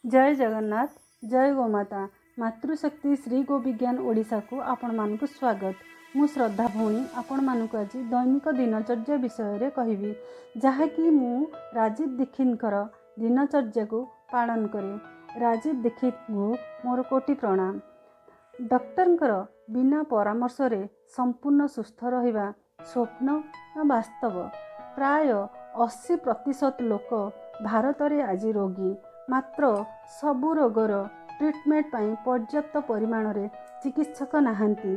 जय जगन्नाथ, जय गोमाता। मातृशक्ति श्री गो विज्ञान ओडिशा को आपण मानकु स्वागत। मु श्रद्धा भौणी आपण मानकु आज दैनिक दिनचर्या विषय रे कहिबी, जहाँकि मु राजीव दीक्षितर दिनचर्या को पालन करे। राजीव दीक्षित को मोर कोटि प्रणाम। डॉक्टर बिना परामर्श रे संपूर्ण सुस्थ रहिबा स्वप्न न वास्तव। प्राय 80% लोक भारत रे आज रोगी, मात्र सबु रोगर ट्रिटमेंट पाई पर्याप्त परिमाण रे चिकित्सक नाहांती।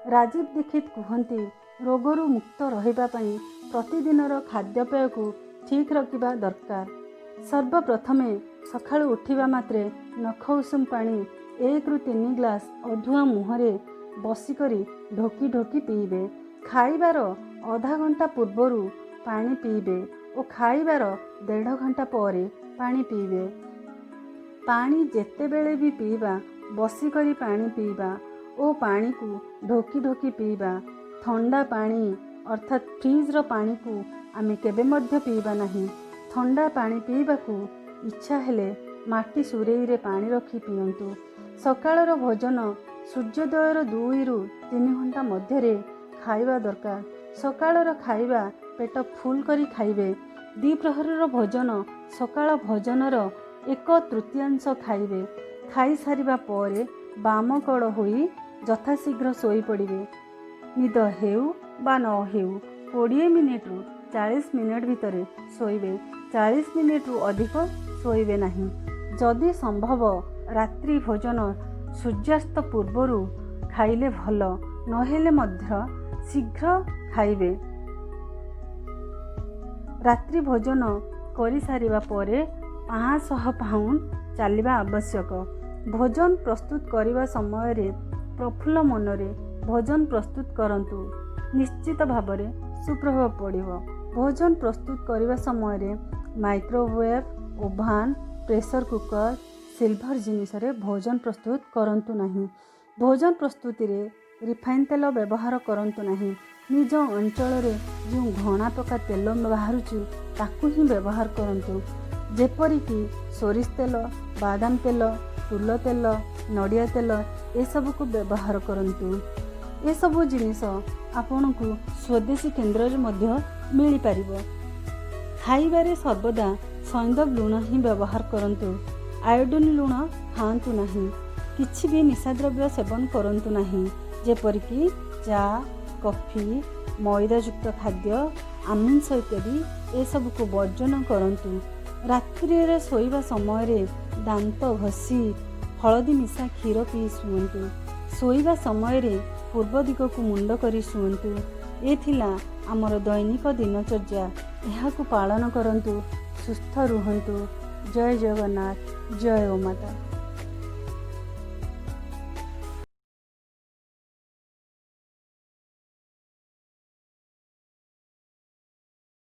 राजीव दीक्षित कहती, रोगरू मुक्त रहिबा पाई प्रतिदिनर खाद्यपेय को ठीक रखिबा दरकार। सर्वप्रथमे सकाळु उठिबा मात्रे नख उषुम पानी 1 ରୁ 3 ग्लास अधुआ मुहरे बसिकरी ढोकी ढोकी पीबे। खाइबार आधा घंटा पूर्वरु पानी पीबे और खाइबार 1.5 घंटा पर पानी पीबे। पानी जेते बेले भी पीबा, बसिकरी पानी पीबा और पानी को ढोकी ढोकी पीबा। ठंडा पानी अर्थात फ्रिज रो पानी को आमे केबे मध्य पीबा नहीं। ठंडा पानी पीबा को इच्छा हेले माटी सुरेई रे पानी रखी पियंतु। सकाळर भोजन सूर्योदयर 2 ରୁ 3 घंटा मध्य रे खाइबा दरकार। सकाळर खाइबा पेट फुल करी खाइबे। द्विप्रहरर भोजन सकाळ भोजनर 1/3 खाइबे। खाई सारिबा परे बाम कड़ होई यथाशीघ्र सोई पड़िबे। निद हेउ बा न हेउ 20 मिनिट रु 40 मिनिट भितर सोइबे। 40 मिनिट रु अधिक सोइबे नहीं। जदि संभव रात्रि भोजन सूर्यास्त पूर्वरु खाइले भल, नहेले मध्य शीघ्र खाइबे। रात्रि भोजन करि सारिबा परे 500 पाउंड चलिबा आवश्यक। भोजन प्रस्तुत करिबा समय रे प्रफुल्ल मनरे भोजन प्रस्तुत करंतु, निश्चित भावरे सुप्रभाव पड़िबो। भोजन प्रस्तुत करिबा समय रे microwave, oven, pressure cooker, silver जिनिस रे भोजन प्रस्तुत करंतु नहीं। भोजन प्रस्तुति रे रिफाइन तेल व्यवहार करंतु नहीं। निज अंचल रे जो घना प्रकार तेल बाहरुचु ताकू ही व्यवहार करंतु, जेपरिकी सोरिष तेल, बादाम तेल, तुल तेल, नड़िया तेल ए सब को व्यवहार करंतु। ए सब जिनिस आपन को स्वदेशी केन्द्र रे मध्य मिली पारिबो। खाइबारे सर्वदा सैंधव लुण ही व्यवहार करंतु। आयोडीन लुण खांतु नहीं। किछि भी निशाद्रव्य सेवन करंतु नहीं, जेपरिकी चा, कॉफी, मैदायुक्त खाद्य, आमिष इत्यादि ए सब को वर्जन करंतु। रात्रि रे सोइबा समय रे दांत घसी हलदी मिसा क्षीर पी सुअंतु। सोइबा समय रे पूर्व दिग को मुंड करी सुअंतु। ए थिला हमर दैनिक दिनचर्या। एहाकु पालन करंतु, सुस्थ रुहंतु। जय जगन्नाथ, जय गोमाता।